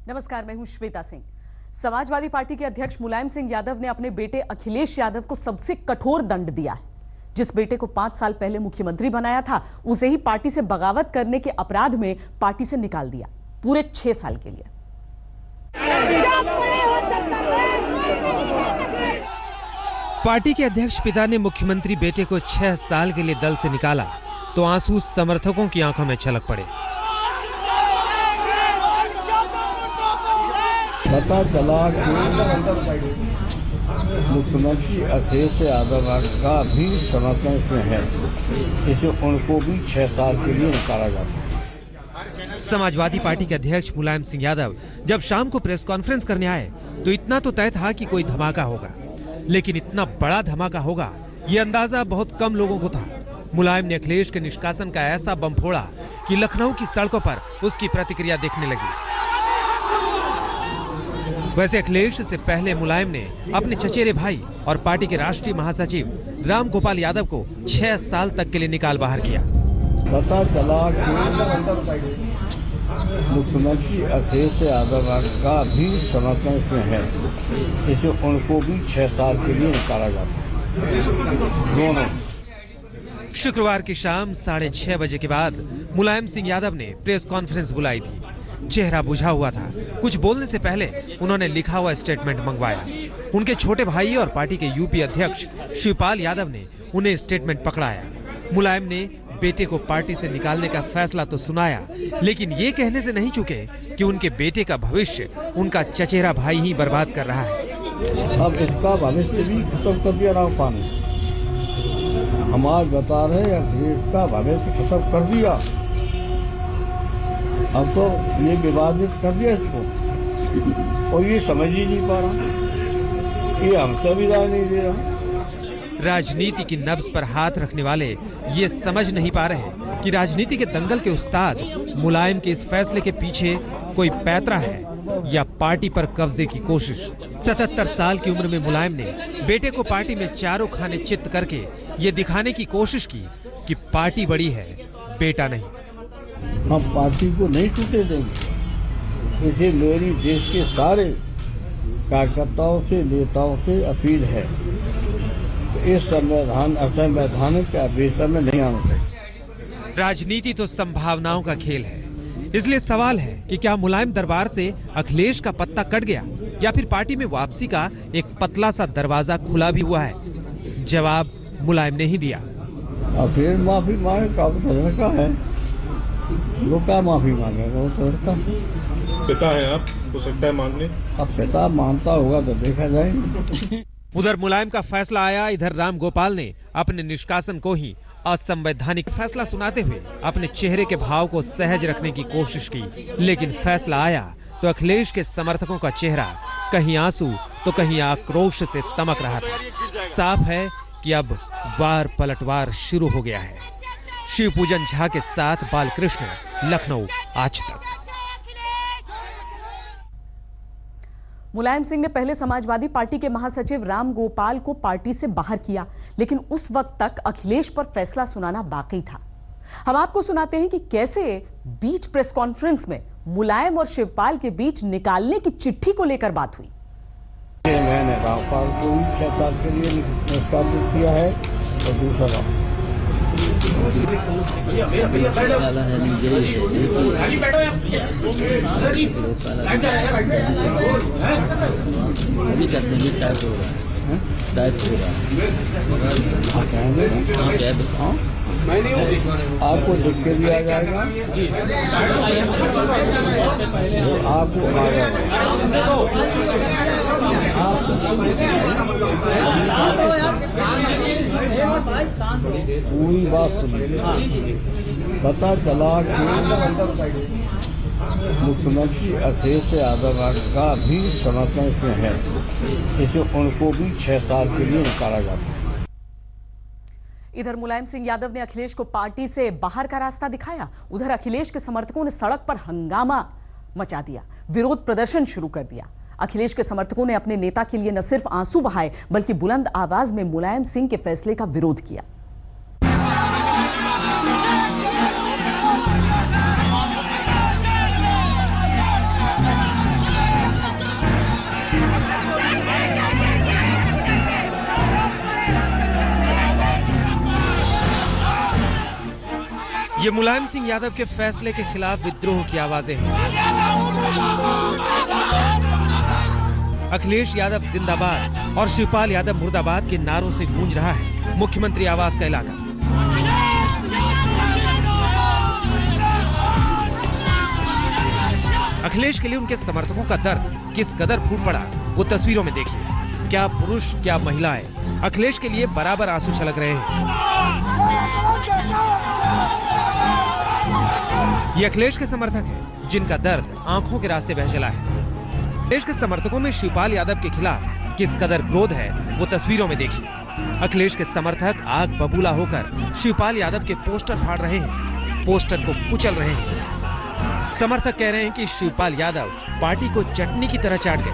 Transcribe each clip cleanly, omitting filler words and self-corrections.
नमस्कार, मैं हूं श्वेता सिंह। समाजवादी पार्टी के अध्यक्ष मुलायम सिंह यादव ने अपने बेटे अखिलेश यादव को सबसे कठोर दंड दिया है। जिस बेटे को 5 साल पहले मुख्यमंत्री बनाया था, उसे ही पार्टी से बगावत करने के अपराध में पार्टी से निकाल दिया, पूरे 6 साल के लिए। पार्टी के अध्यक्ष पिता ने मुख्यमंत्री बेटे को 6 साल के लिए दल से निकाला तो आंसू समर्थकों की आंखों में छलक पड़े। पता चला कि मुख्यमंत्री अखिलेश यादव का भी समर्थन इसमें है, इसे उनको भी 6 साल के लिए निकाला जाता है। समाजवादी पार्टी के अध्यक्ष मुलायम सिंह यादव जब शाम को प्रेस कॉन्फ्रेंस करने आए तो इतना तो तय था कि कोई धमाका होगा, लेकिन इतना बड़ा धमाका होगा ये अंदाजा बहुत कम लोगों को था। मुलायम ने अखिलेश के निष्कासन का ऐसा बम फोड़ा कि लखनऊ की सड़कों पर उसकी प्रतिक्रिया दिखने लगी। वैसे अखिलेश से पहले मुलायम ने अपने चचेरे भाई और पार्टी के राष्ट्रीय महासचिव राम गोपाल यादव को 6 साल तक के लिए निकाल बाहर किया। पता चला कि मुख्यमंत्री अखिलेश यादव का भी समर्थन इसमें है, इसे उनको भी 6 साल के लिए निकाला जाता है। दोनों शुक्रवार की शाम 6:30 बजे के बाद मुलायम सिंह यादव ने प्रेस कॉन्फ्रेंस बुलाई थी। चेहरा बुझा हुआ था। कुछ बोलने से पहले उन्होंने लिखा हुआ स्टेटमेंट मंगवाया। उनके छोटे भाई और पार्टी के यूपी अध्यक्ष शिवपाल यादव ने उन्हें स्टेटमेंट पकड़ाया। मुलायम ने बेटे को पार्टी से निकालने का फैसला तो सुनाया, लेकिन ये कहने से नहीं चुके कि उनके बेटे का भविष्य उनका चचेरा भाई ही बर्बाद कर रहा है। अब इसका भविष्य भी खत्म कर दिया रामपाल ने। हमारे बता रहे अखिलेश का भविष्य खत्म कर दिया। अब तो ये विवादित कर दिया इसको, और ये समझ ही नहीं पा रहा, ये हमसे भी राय नहीं दे रहा। राजनीति की नब्ज पर हाथ रखने वाले ये समझ नहीं पा रहे कि राजनीति के दंगल के उस्ताद मुलायम के इस फैसले के पीछे कोई पैतरा है या पार्टी पर कब्जे की कोशिश। 77 साल की उम्र में मुलायम ने बेटे को पार्टी में चारों खाने चित्त करके ये दिखाने की कोशिश की कि पार्टी बड़ी है, बेटा नहीं। हम पार्टी को नहीं टूटे देंगे। इसे मेरी देश के सारे कार्यकर्ताओं से, नेताओं से अपील है, इस असंवैधानिक आवेदन में नहीं आना चाहिए। राजनीति तो संभावनाओं का खेल है, इसलिए सवाल है कि क्या मुलायम दरबार से अखिलेश का पत्ता कट गया या फिर पार्टी में वापसी का एक पतला सा दरवाजा खुला भी हुआ है। जवाब मुलायम ने ही दिया। अब फिर माफी मांगे का लड़का है, वो क्या माफी मांगेगा, वो तो लड़का। पिता है आप, हो सकता है मांगने। अब पिता मानता होगा तो देखा जाएगा। उधर मुलायम का फैसला आया, इधर राम गोपाल ने अपने निष्कासन को ही असंवैधानिक फैसला सुनाते हुए अपने चेहरे के भाव को सहज रखने की कोशिश की, लेकिन फैसला आया तो अखिलेश के समर्थकों का चेहरा कहीं आंसू तो कहीं आक्रोश से तमक रहा था। साफ है कि अब वार पलटवार शुरू हो गया है। शिव पूजन झा के साथ बालकृष्ण, लखनऊ, आज तक। मुलायम सिंह ने पहले समाजवादी पार्टी के महासचिव राम गोपाल को पार्टी से बाहर किया, लेकिन उस वक्त तक अखिलेश पर फैसला सुनाना बाकी था। हम आपको सुनाते हैं कि कैसे बीच प्रेस कॉन्फ्रेंस में मुलायम और शिवपाल के बीच निकालने की चिट्ठी को लेकर बात हुई। मैंने रामपाल को 6 साल के लिए निष्कासित किया है, और दूसरा आपको लिख के दिया जाएगा, आपको आ जाएगा। पूरी बात सुनिए। पता चला कि मुख्यमंत्री अखिलेश यादव का भी समर्थन इसमें है, इसे उनको भी 6 साल के लिए निकाला जाता है। इधर मुलायम सिंह यादव ने अखिलेश को पार्टी से बाहर का रास्ता दिखाया, उधर अखिलेश के समर्थकों ने सड़क पर हंगामा मचा दिया, विरोध प्रदर्शन शुरू कर दिया। अखिलेश के समर्थकों ने अपने नेता के लिए न सिर्फ आंसू बहाए बल्कि बुलंद आवाज में मुलायम सिंह के फैसले का विरोध किया। ये मुलायम सिंह यादव के फैसले के खिलाफ विद्रोह की आवाजें हैं। अखिलेश यादव जिंदाबाद और शिवपाल यादव मुर्दाबाद के नारों से गूंज रहा है मुख्यमंत्री आवास का इलाका। अखिलेश के लिए उनके समर्थकों का दर्द किस कदर फूट पड़ा वो तस्वीरों में देखिए। क्या पुरुष क्या महिलाएं अखिलेश के लिए बराबर आंसू छलक रहे हैं। ये अखिलेश के समर्थक हैं जिनका दर्द आंखों के रास्ते बह चला है। अखिलेश के समर्थकों में शिवपाल यादव के खिलाफ किस कदर क्रोध है वो तस्वीरों में देखिए। अखिलेश के समर्थक आग बबूला होकर शिवपाल यादव के पोस्टर फाड़ रहे हैं, पोस्टर को कुचल रहे हैं। समर्थक कह रहे हैं कि शिवपाल यादव पार्टी को चटनी की तरह चाट गए।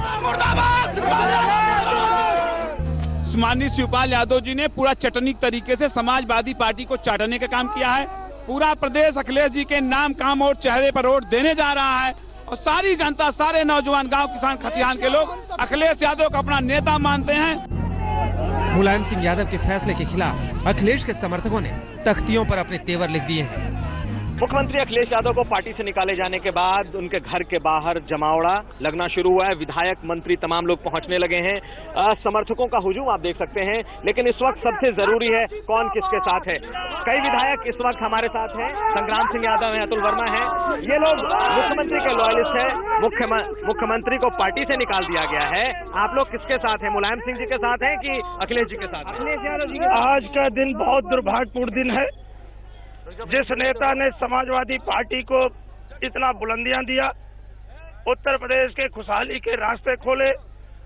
माननीय शिवपाल यादव जी ने पूरा चटनी तरीके से समाजवादी पार्टी को चाटने का काम किया है। पूरा प्रदेश अखिलेश जी के नाम, काम और चेहरे पर वोट देने जा रहा है और सारी जनता, सारे नौजवान, गांव, किसान, खतियान के लोग अखिलेश यादव को अपना नेता मानते हैं। मुलायम सिंह यादव के फैसले के खिलाफ अखिलेश के समर्थकों ने तख्तियों पर अपने तेवर लिख दिए हैं। मुख्यमंत्री अखिलेश यादव को पार्टी से निकाले जाने के बाद उनके घर के बाहर जमावड़ा लगना शुरू हुआ है। विधायक, मंत्री, तमाम लोग पहुंचने लगे हैं। समर्थकों का हुजूम आप देख सकते हैं। लेकिन इस वक्त सबसे जरूरी है कौन किसके साथ है। कई विधायक इस वक्त हमारे साथ हैं। संग्राम सिंह यादव हैं, अतुल वर्मा हैं। ये लोग मुख्यमंत्री के लॉयलिस्ट हैं। मुख्यमंत्री को पार्टी से निकाल दिया गया है। आप लोग किसके साथ हैं? मुलायम सिंह जी के साथ हैं कि अखिलेश जी के साथ? अखिलेश यादव जी। आज का दिन बहुत दुर्भाग्यपूर्ण दिन है। जिस नेता ने समाजवादी पार्टी को इतना बुलंदियां दिया, उत्तर प्रदेश के खुशहाली के रास्ते खोले,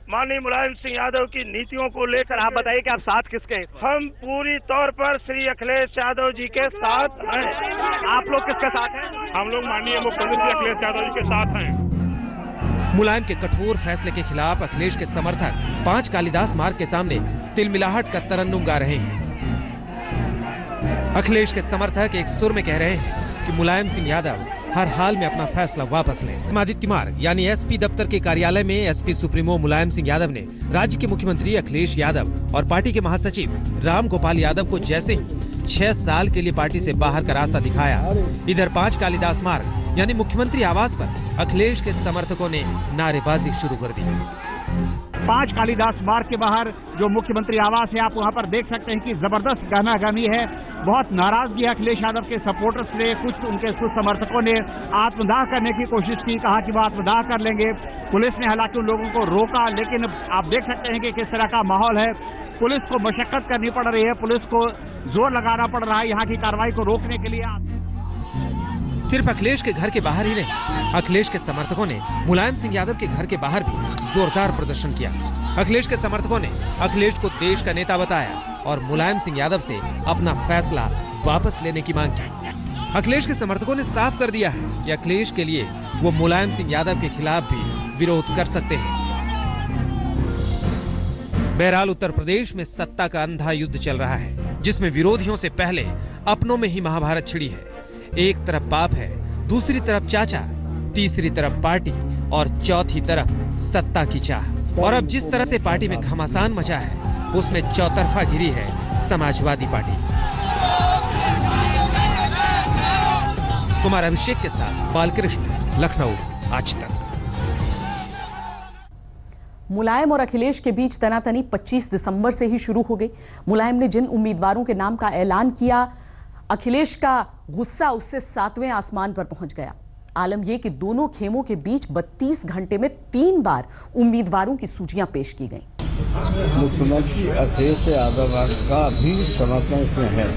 माननीय मुलायम सिंह यादव की नीतियों को लेकर, आप बताइए कि आप साथ किसके हैं? हम पूरी तौर पर श्री अखिलेश यादव जी के साथ हैं। आप लोग किसके साथ हैं? हम लोग माननीय मुख्यमंत्री अखिलेश यादव जी के साथ हैं। मुलायम के कठोर फैसले के खिलाफ अखिलेश के समर्थक 5 कालिदास मार्ग के सामने तिलमिलाहट का तरन्नुम गा रहे हैं। अखिलेश के समर्थक एक सुर में कह रहे हैं कि मुलायम सिंह यादव हर हाल में अपना फैसला वापस लें। आदित्य मार्ग यानी एसपी दफ्तर के कार्यालय में एसपी सुप्रीमो मुलायम सिंह यादव ने राज्य के मुख्यमंत्री अखिलेश यादव और पार्टी के महासचिव राम गोपाल यादव को जैसे ही 6 साल के लिए पार्टी से बाहर का रास्ता दिखाया, इधर 5 कालिदास मार्ग यानी मुख्यमंत्री आवास पर अखिलेश के समर्थकों ने नारेबाजी शुरू कर दी। 5 कालिदास मार्ग के बाहर जो मुख्यमंत्री आवास है, आप वहां पर देख सकते हैं कि जबरदस्त गहमागहमी है। बहुत नाराजगी है अखिलेश यादव के सपोर्टर्स ने। उनके कुछ समर्थकों ने आत्मदाह करने की कोशिश की, कहा कि वो आत्मदाह कर लेंगे। पुलिस ने हालांकि उन लोगों को रोका, लेकिन आप देख सकते हैं कि किस तरह का माहौल है। पुलिस को मशक्कत करनी पड़ रही है, पुलिस को जोर लगाना पड़ रहा है यहाँ की कार्रवाई को रोकने के लिए। सिर्फ अखिलेश के घर के बाहर ही नहीं, अखिलेश के समर्थकों ने मुलायम सिंह यादव के घर के बाहर भी जोरदार प्रदर्शन किया। अखिलेश के समर्थकों ने अखिलेश को देश का नेता बताया और मुलायम सिंह यादव से अपना फैसला वापस लेने की मांग की। अखिलेश के समर्थकों ने साफ कर दिया है कि अखिलेश के लिए वो मुलायम सिंह यादव के खिलाफ भी विरोध कर सकते हैं। बहरहाल उत्तर प्रदेश में सत्ता का अंधा युद्ध चल रहा है, जिसमें विरोधियों से पहले अपनों में ही महाभारत छिड़ी है। एक तरफ बाप है, दूसरी तरफ चाचा, तीसरी तरफ पार्टी और चौथी तरफ सत्ता की चाह। और अब जिस तरह से पार्टी में घमासान मचा है, उसमें चौतरफा गिरी है समाजवादी पार्टी। कुमार अभिषेक के साथ बालकृष्ण, लखनऊ, आज तक। मुलायम और अखिलेश के बीच तनातनी 25 दिसंबर से ही शुरू हो गई। मुलायम ने जिन उम्मीदवारों के नाम का ऐलान किया, अखिलेश का गुस्सा उससे 7वें आसमान पर पहुंच गया। आलम यह कि दोनों खेमों के बीच 32 घंटे में 3 बार उम्मीदवारों की सूचियां पेश की गईं। मुख्यमंत्री अखिलेश यादव का भी समर्थन इसमें है,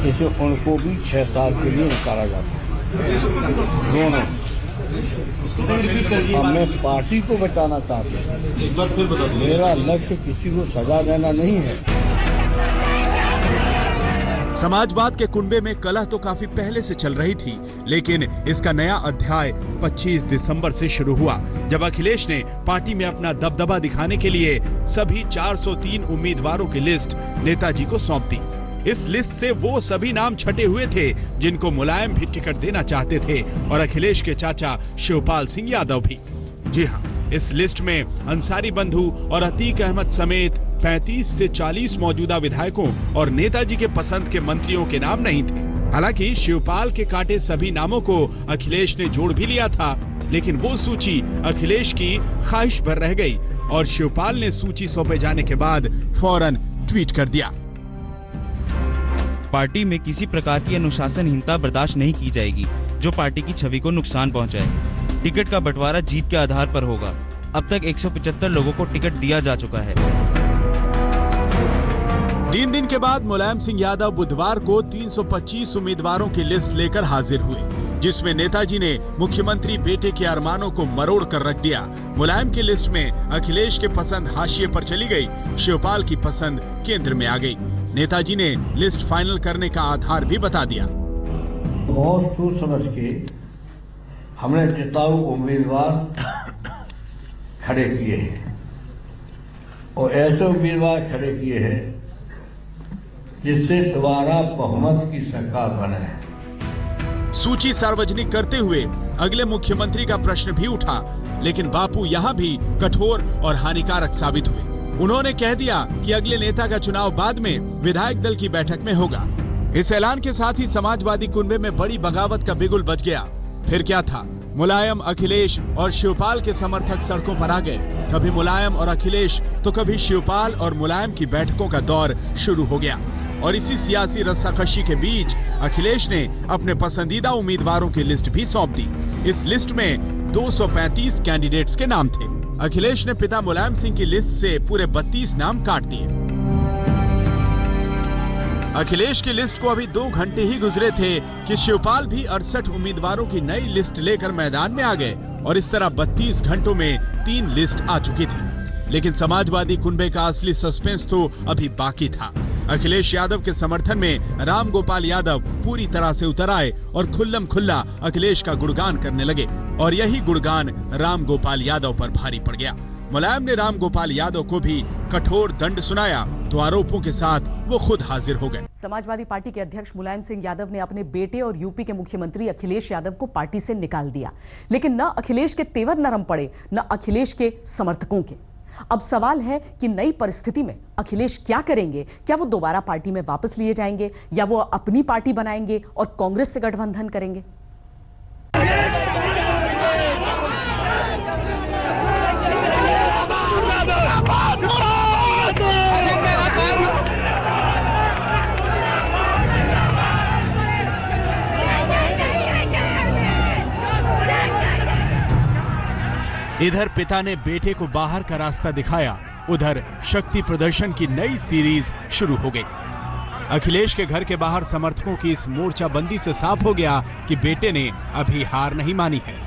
इसे उनको भी 6 साल के लिए निकाला जाता है। दोनों अब मैं पार्टी को बचाना चाहता हूँ। मेरा लक्ष्य किसी को सजा देना नहीं है। समाजवाद के कुनबे में कलह तो काफी पहले से चल रही थी, लेकिन इसका नया अध्याय 25 दिसंबर से शुरू हुआ, जब अखिलेश ने पार्टी में अपना दबदबा दिखाने के लिए सभी 403 उम्मीदवारों की लिस्ट नेताजी को सौंप दी। इस लिस्ट से वो सभी नाम छटे हुए थे जिनको मुलायम भी टिकट देना चाहते थे और अखिलेश के चाचा शिवपाल सिंह यादव भी। जी हाँ, इस लिस्ट में अंसारी बंधु और अतीक अहमद समेत 35 से 40 मौजूदा विधायकों और नेताजी के पसंद के मंत्रियों के नाम नहीं थे। हालांकि शिवपाल के काटे सभी नामों को अखिलेश ने जोड़ भी लिया था, लेकिन वो सूची अखिलेश की ख्वाहिश पर रह गई और शिवपाल ने सूची सौंपे जाने के बाद फौरन ट्वीट कर दिया। पार्टी में किसी प्रकार की अनुशासनहीनता बर्दाश्त नहीं की जाएगी जो पार्टी की छवि को नुकसान पहुंचाए। टिकट का बंटवारा जीत के आधार पर होगा। अब तक 175 लोगों को टिकट दिया जा चुका है। 3 दिन के बाद मुलायम सिंह यादव बुधवार को 325 उम्मीदवारों की लिस्ट लेकर हाजिर हुए, जिसमें नेताजी ने मुख्यमंत्री बेटे के अरमानों को मरोड़ कर रख दिया। मुलायम की लिस्ट में अखिलेश के पसंद हाशिए पर चली गई, शिवपाल की पसंद केंद्र में आ गई। नेताजी ने लिस्ट फाइनल करने का आधार भी बता दिया। बहुत सोच समझ के हमने जिताऊ उम्मीदवार खड़े किए हैं और ऐसे उम्मीदवार खड़े किए हैं जिससे दोबारा बहुमत की सरकार बने। सूची सार्वजनिक करते हुए अगले मुख्यमंत्री का प्रश्न भी उठा, लेकिन बापू यहाँ भी कठोर और हानिकारक साबित हुए। उन्होंने कह दिया कि अगले नेता का चुनाव बाद में विधायक दल की बैठक में होगा। इस ऐलान के साथ ही समाजवादी कुनबे में बड़ी बगावत का बिगुल बज गया। फिर क्या था, मुलायम, अखिलेश और शिवपाल के समर्थक सड़कों पर आ गए। कभी मुलायम और अखिलेश तो कभी शिवपाल और मुलायम की बैठकों का दौर शुरू हो गया और इसी सियासी रस्साकशी के बीच अखिलेश ने अपने पसंदीदा उम्मीदवारों की लिस्ट भी सौंप दी। इस लिस्ट में 235 कैंडिडेट्स के नाम थे। अखिलेश ने पिता मुलायम सिंह की लिस्ट से पूरे 32 नाम काट दिए। अखिलेश की लिस्ट को अभी 2 घंटे ही गुजरे थे कि शिवपाल भी 68 उम्मीदवारों की नई लिस्ट लेकर मैदान में आ गए और इस तरह 32 घंटों में 3 लिस्ट आ चुकी थी। लेकिन समाजवादी कुनबे का असली सस्पेंस तो अभी बाकी था। अखिलेश यादव के समर्थन में राम गोपाल यादव पूरी तरह से उतर आए और खुल्लम खुल्ला अखिलेश का गुणगान करने लगे और यही गुणगान राम गोपाल यादव पर भारी पड़ गया। मुलायम ने राम गोपाल यादव को भी कठोर दंड सुनाया तो आरोपों के साथ वो खुद हाजिर हो गए। समाजवादी पार्टी के अध्यक्ष मुलायम सिंह यादव ने अपने बेटे और यूपी के मुख्यमंत्री अखिलेश यादव को पार्टी से निकाल दिया, लेकिन न अखिलेश के तेवर नरम पड़े न अखिलेश के समर्थकों के। अब सवाल है कि नई परिस्थिति में अखिलेश क्या करेंगे? क्या वो दोबारा पार्टी में वापस लिए जाएंगे या वो अपनी पार्टी बनाएंगे और कांग्रेस से गठबंधन करेंगे? इधर पिता ने बेटे को बाहर का रास्ता दिखाया, उधर शक्ति प्रदर्शन की नई सीरीज शुरू हो गई। अखिलेश के घर के बाहर समर्थकों की इस मोर्चाबंदी से साफ हो गया कि बेटे ने अभी हार नहीं मानी है।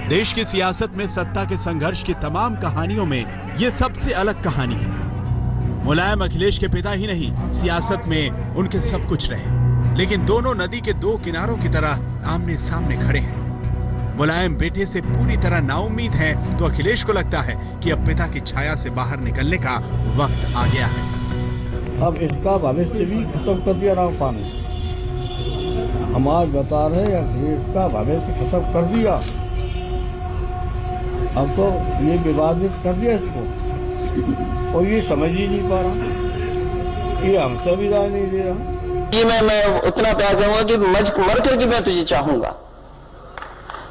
देश की सियासत में सत्ता के संघर्ष की तमाम कहानियों में ये सबसे अलग कहानी है। मुलायम अखिलेश के पिता ही नहीं, सियासत में उनके सब कुछ रहे, लेकिन दोनों नदी के 2 किनारों की तरह आमने सामने खड़े हैं। मुलायम बेटे से पूरी तरह नाउम्मीद हैं, तो अखिलेश को लगता है कि अब पिता की छाया से बाहर निकलने का वक्त आ गया है। अब इसका भविष्य भी खत्म कर दिया रामपाल ने। हम आज बता रहे हैं अखिलेश का भविष्य खत्म कर दिया। अब तो ये विवादित कर दिया इसको और ये समझ ही नहीं पा रहा, ये हमसे भी राय नहीं दे रहा। ये मैं उतना प्यार करूंगा कि मर करके मैं तुझे चाहूंगा,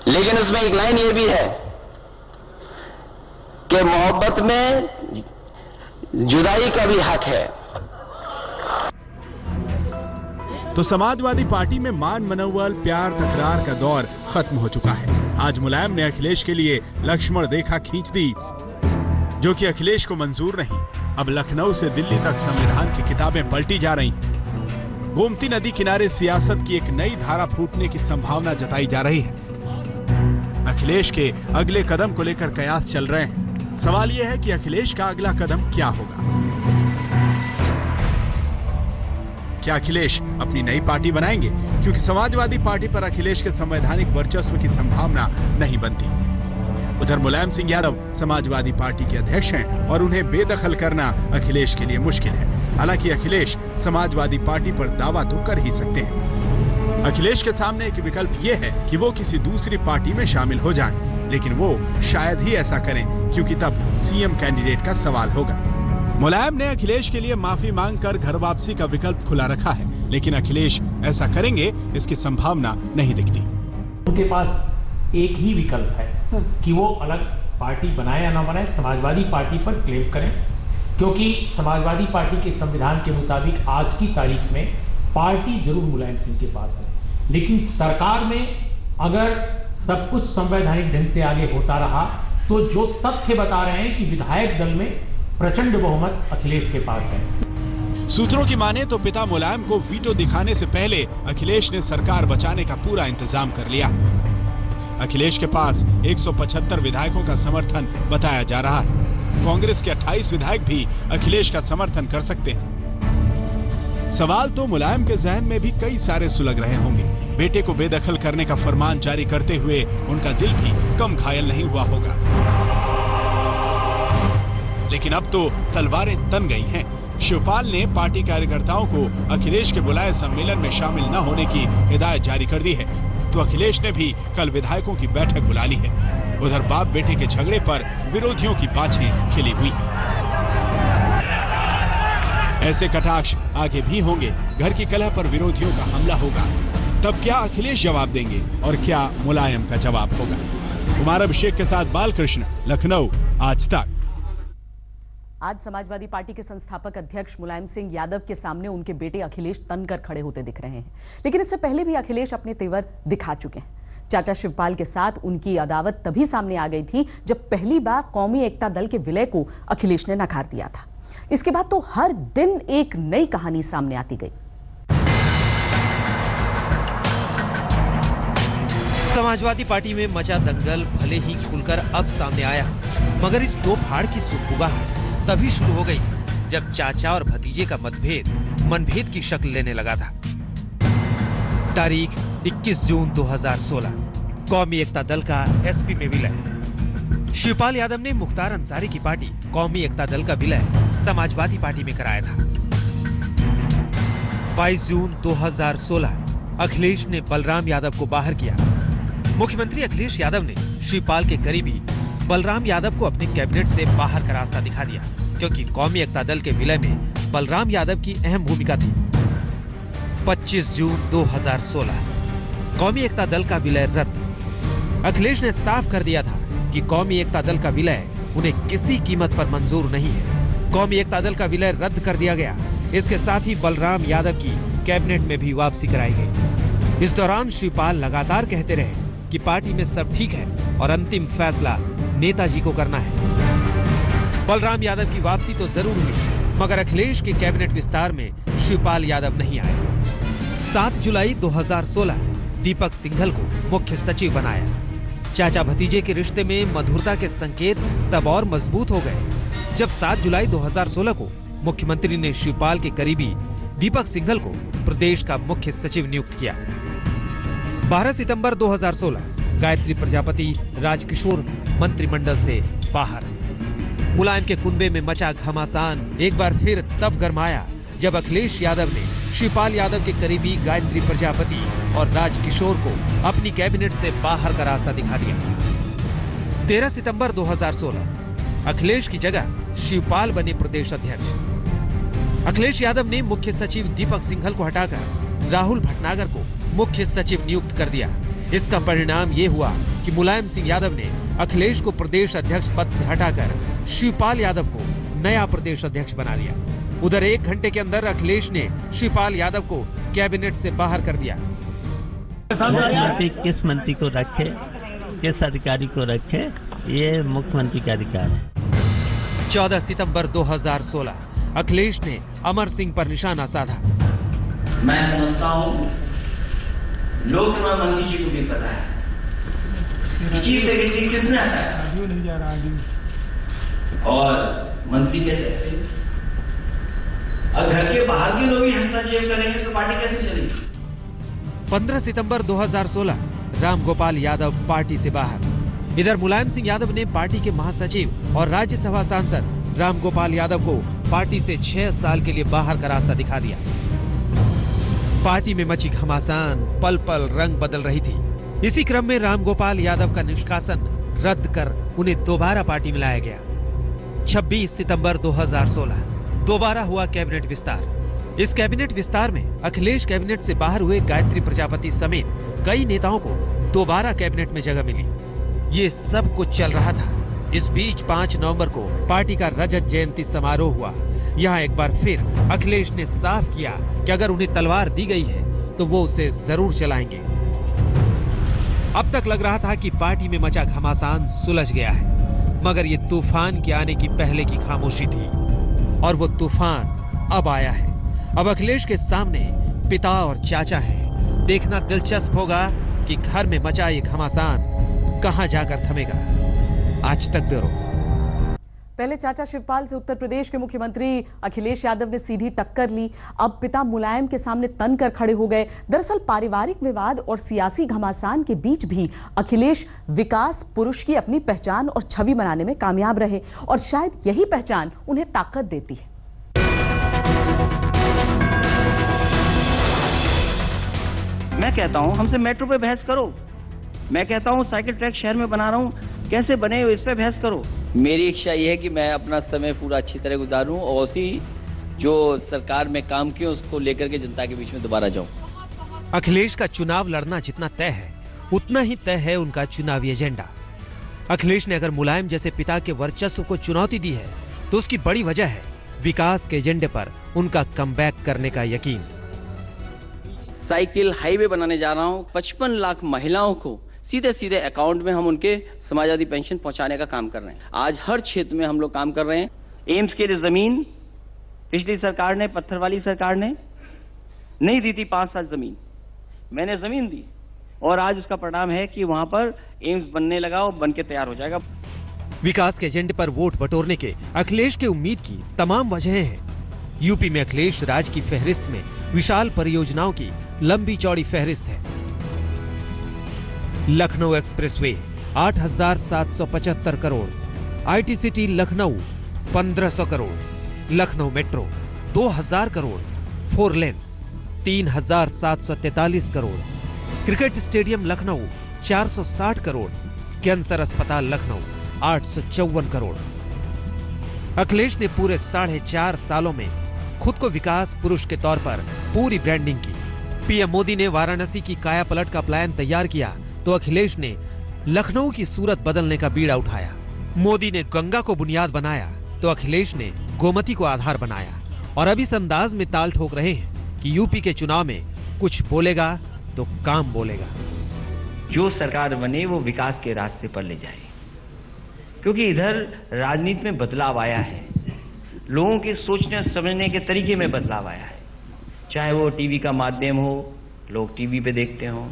लेकिन उसमें एक लाइन ये भी है कि मोहब्बत में जुदाई का भी हक है। तो समाजवादी पार्टी में मान मनोबल, प्यार, तकरार का दौर खत्म हो चुका है। आज मुलायम ने अखिलेश के लिए लक्ष्मण रेखा खींच दी, जो कि अखिलेश को मंजूर नहीं। अब लखनऊ से दिल्ली तक संविधान की किताबें पलटी जा रही। गोमती नदी किनारे सियासत की एक नई धारा फूटने की संभावना जताई जा रही है। अखिलेश के अगले कदम को लेकर कयास चल रहे हैं। सवाल यह है कि अखिलेश का अगला कदम क्या होगा? क्या अखिलेश अपनी नई पार्टी बनाएंगे? क्योंकि समाजवादी पार्टी पर अखिलेश के संवैधानिक वर्चस्व की संभावना नहीं बनती। उधर मुलायम सिंह यादव समाजवादी पार्टी के अध्यक्ष हैं और उन्हें बेदखल करना अखिलेश के लिए मुश्किल है। हालांकि अखिलेश समाजवादी पार्टी पर दावा तो कर ही सकते हैं। अखिलेश के सामने एक विकल्प ये है कि वो किसी दूसरी पार्टी में शामिल हो जाएं, लेकिन वो शायद ही ऐसा करें क्योंकि तब सीएम कैंडिडेट का सवाल होगा। मुलायम ने अखिलेश के लिए माफी मांगकर घर वापसी का विकल्प खुला रखा है, लेकिन अखिलेश ऐसा करेंगे इसकी संभावना नहीं दिखती। उनके पास एक ही विकल्प है कि वो अलग पार्टी बनाए या ना बनाए, समाजवादी पार्टी पर क्लेम करें, क्योंकि समाजवादी पार्टी के संविधान के मुताबिक आज की तारीख में पार्टी जरूर मुलायम सिंह के पास है, लेकिन सरकार में अगर सब कुछ संवैधानिक ढंग से आगे होता रहा तो जो तथ्य बता रहे हैं कि विधायक दल में प्रचंड बहुमत अखिलेश के पास है। सूत्रों की माने तो पिता मुलायम को वीटो दिखाने से पहले अखिलेश ने सरकार बचाने का पूरा इंतजाम कर लिया। अखिलेश के पास 175 विधायकों का समर्थन बताया जा रहा है। कांग्रेस के 28 विधायक भी अखिलेश का समर्थन कर सकते हैं। सवाल तो मुलायम के जहन में भी कई सारे सुलग रहे होंगे। बेटे को बेदखल करने का फरमान जारी करते हुए उनका दिल भी कम घायल नहीं हुआ होगा, लेकिन अब तो तलवारें तन गई हैं। शिवपाल ने पार्टी कार्यकर्ताओं को अखिलेश के बुलाए सम्मेलन में शामिल न होने की हिदायत जारी कर दी है, तो अखिलेश ने भी कल विधायकों की बैठक बुला ली है। उधर बाप बेटे के झगड़े पर विरोधियों की बाछें खिली हुई। ऐसे कटाक्ष आगे भी होंगे। घर की कलह पर विरोधियों का हमला होगा, तब क्या अखिलेश जवाब देंगे और क्या मुलायम का जवाब होगा? कुमार अभिषेक के साथ बालकृष्ण, लखनऊ, आज तक। आज समाजवादी पार्टी के संस्थापक अध्यक्ष मुलायम सिंह यादव के सामने उनके बेटे अखिलेश तनकर खड़े होते दिख रहे हैं, लेकिन इससे पहले भी अखिलेश अपने तेवर दिखा चुके हैं। चाचा शिवपाल के साथ उनकी अदावत तभी सामने आ गई थी जब पहली बार कौमी एकता दल के विलय को अखिलेश ने नकार दिया था। इसके बाद तो हर दिन एक नई कहानी सामने आती गई। समाजवादी पार्टी में मचा दंगल भले ही खुलकर अब सामने आया, मगर इस दो फाड़ की सुगबुगाहट तभी शुरू हो गई जब चाचा और भतीजे का मतभेद मनभेद की शक्ल लेने लगा था। तारीख 21 जून 2016, कौमी एकता दल का एसपी में विलय। शिवपाल यादव ने मुख्तार अंसारी की पार्टी कौमी एकता दल का विलय समाजवादी पार्टी में कराया था। 22 जून 2016, अखिलेश ने बलराम यादव को बाहर किया। मुख्यमंत्री अखिलेश यादव ने शिवपाल के करीबी बलराम यादव को अपने कैबिनेट से बाहर का रास्ता दिखा दिया, क्योंकि कौमी एकता दल के विलय में बलराम यादव की अहम भूमिका थी। 25 जून 2016, कौमी एकता दल का विलय रद्द। अखिलेश ने साफ कर दिया था कि कौमी एकता दल का विलय उन्हें किसी कीमत पर मंजूर नहीं है। कौमी एकता दल का विलय रद्द कर दिया गया। इसके साथ ही बलराम यादव की कैबिनेट में भी वापसी कराई गई। इस दौरान शिवपाल लगातार कहते रहे कि पार्टी में सब ठीक है और अंतिम फैसला नेताजी को करना है। बलराम यादव की वापसी तो जरूर हुई, मगर अखिलेश के कैबिनेट विस्तार में शिवपाल यादव नहीं आए। 7 जुलाई 2016, दीपक सिंघल को मुख्य सचिव बनाया। चाचा भतीजे के रिश्ते में मधुरता के संकेत तब और मजबूत हो गए जब 7 जुलाई 2016 को मुख्यमंत्री ने शिवपाल के करीबी दीपक सिंघल को प्रदेश का मुख्य सचिव नियुक्त किया। 12 सितंबर 2016, गायत्री प्रजापति राजकिशोर मंत्रिमंडल से बाहर। मुलायम के कुनबे में मचा घमासान एक बार फिर तब गरमाया जब अखिलेश यादव ने शिवपाल यादव के करीबी गायत्री प्रजापति और राजकिशोर को अपनी कैबिनेट से बाहर का रास्ता दिखा दिया। 13 सितंबर 2016, अखिलेश की जगह शिवपाल बने प्रदेश अध्यक्ष। अखिलेश यादव ने मुख्य सचिव दीपक सिंघल को हटाकर राहुल भटनागर को मुख्य सचिव नियुक्त कर दिया। इसका परिणाम ये हुआ कि मुलायम सिंह यादव ने अखिलेश को प्रदेश अध्यक्ष पद से हटाकर शिवपाल यादव को नया प्रदेश अध्यक्ष बना दिया। उधर 1 घंटे के अंदर अखिलेश ने शिवपाल यादव को कैबिनेट से बाहर कर दिया। मुख्यमंत्री किस मंत्री को रखे, किस अधिकारी को रखे, ये मुख्यमंत्री का अधिकार है। 14 सितंबर 2016, अखिलेश ने अमर सिंह पर निशाना साधा। मैं समझता हूँ लोकसभा मंत्री जी को भी पता है चीफ सेक्रेटरी किसने आता है और मंत्री कैसे, अगर घर के बाहर के लोग ही हस्तक्षेप करेंगे तो पार्टी कैसे चलेगी। 15 सितंबर 2016, रामगोपाल यादव पार्टी से बाहर। इधर मुलायम सिंह यादव ने पार्टी के महासचिव और राज्यसभा सांसद रामगोपाल यादव को पार्टी से 6 साल के लिए बाहर का रास्ता दिखा दिया। पार्टी में मची घमासान पल पल रंग बदल रही थी। इसी क्रम में रामगोपाल यादव का निष्कासन रद्द कर उन्हें दोबारा पार्टी में लाया गया। 26 सितंबर 2016 दोबारा हुआ कैबिनेट विस्तार। इस कैबिनेट विस्तार में अखिलेश कैबिनेट से बाहर हुए गायत्री प्रजापति समेत कई नेताओं को दोबारा कैबिनेट में जगह मिली। ये सब कुछ चल रहा था। इस बीच 5 नवंबर को पार्टी का रजत जयंती समारोह हुआ। यहाँ एक बार फिर अखिलेश ने साफ किया कि अगर उन्हें तलवार दी गई है तो वो उसे जरूर चलाएंगे। अब तक लग रहा था कि पार्टी में मचा घमासान सुलझ गया है, मगर ये तूफान के आने की पहले की खामोशी थी और वो तूफान अब आया है। अब अखिलेश के सामने पिता और चाचा हैं। देखना दिलचस्प होगा कि घर में मचा ये घमासान कहां जाकर थमेगा। आज तक ब्यूरो। पहले चाचा शिवपाल से उत्तर प्रदेश के मुख्यमंत्री अखिलेश यादव ने सीधी टक्कर ली। अब पिता मुलायम के सामने तन कर खड़े हो गए। दरअसल पारिवारिक विवाद और सियासी घमासान के बीच भी अखिलेश विकास पुरुष की अपनी पहचान और छवि बनाने में कामयाब रहे और शायद यही पहचान उन्हें ताकत देती है। मैं कहता हूं हमसे मेट्रो पे बहस करो। मैं कहता हूं साइकिल ट्रैक शहर में बना रहा हूं, कैसे बने इस पे बहस करो। मेरी इच्छा ये है कि मैं अपना समय पूरा अच्छी तरह गुजारूं और उसी जो सरकार में काम किया उसको लेकर के जनता के बीच में दोबारा जाऊं। अखिलेश का चुनाव लड़ना जितना तय है उतना ही तय है उनका चुनावी एजेंडा। अखिलेश ने अगर मुलायम जैसे पिता के वर्चस्व को चुनौती दी है तो उसकी बड़ी वजह है विकास के एजेंडे पर उनका कमबैक करने का यकीन। साइकिल हाईवे बनाने जा रहा हूं। 55 लाख महिलाओं को सीधे सीधे अकाउंट में हम उनके समाजवादी पेंशन पहुंचाने का काम कर रहे हैं। आज हर क्षेत्र में हम लोग काम कर रहे हैं। एम्स के लिए जमीन पिछली सरकार ने, पत्थर वाली सरकार ने नहीं दी थी 5 साल जमीन। मैंने जमीन दी और आज उसका परिणाम है कि वहां पर एम्स बनने लगा और बन के तैयार हो जाएगा। विकास के एजेंडे पर वोट बटोरने के अखिलेश के उम्मीद की तमाम वजहें हैं। यूपी में अखिलेश राज की फहरिस्त में विशाल परियोजनाओं की लंबी चौड़ी फहरिस्त है। Lucknow expressway 8,775 crore, IT city Lucknow 1,500 crore, Lucknow metro 2,000 crore, 4 lane 3,743 crore, cricket stadium Lucknow 460 crore, cancer अस्पताल लखनऊ 854 करोड़। अखिलेश ने पूरे 4.5 सालों में खुद को विकास पुरुष के तौर पर पूरी ब्रांडिंग की। पीएम मोदी ने वाराणसी की काया पलट का प्लान तैयार किया तो अखिलेश ने लखनऊ की सूरत बदलने का बीड़ा उठाया। मोदी ने गंगा को बुनियाद बनाया तो अखिलेश ने गोमती को आधार बनाया और अब इस अंदाज में ताल ठोक रहे हैं कि यूपी के चुनाव में कुछ बोलेगा तो काम बोलेगा। जो सरकार बने वो विकास के रास्ते पर ले जाए, क्योंकि इधर राजनीति में बदलाव आया है। लोगों के सोचने समझने के तरीके में बदलाव आया है। चाहे वो टीवी का माध्यम हो, लोग टीवी पे देखते हो,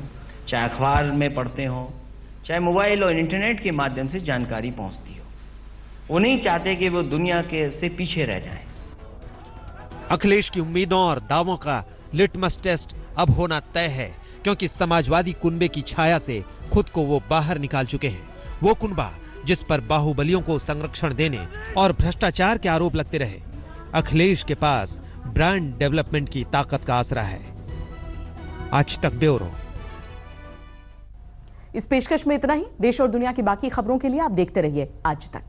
चाहे अखबार में पढ़ते हो, चाहे मोबाइल और इंटरनेट के माध्यम से जानकारी पहुंचती हो। वो नहीं चाहते कि वो दुनिया के से पीछे रह जाएं। अखिलेश की उम्मीदों और दावों का लिटमस टेस्ट अब होना तय है, क्योंकि समाजवादी कुनबे की छाया से खुद को वो बाहर निकाल चुके हैं। वो कुनबा जिस पर बाहुबलियों को संरक्षण देने और भ्रष्टाचार के आरोप लगते रहे। अखिलेश के पास ब्रांड डेवलपमेंट की ताकत का आसरा है। आज तक ब्यूरो। इस पेशकश में इतना ही। देश और दुनिया की बाकी खबरों के लिए आप देखते रहिए आज तक।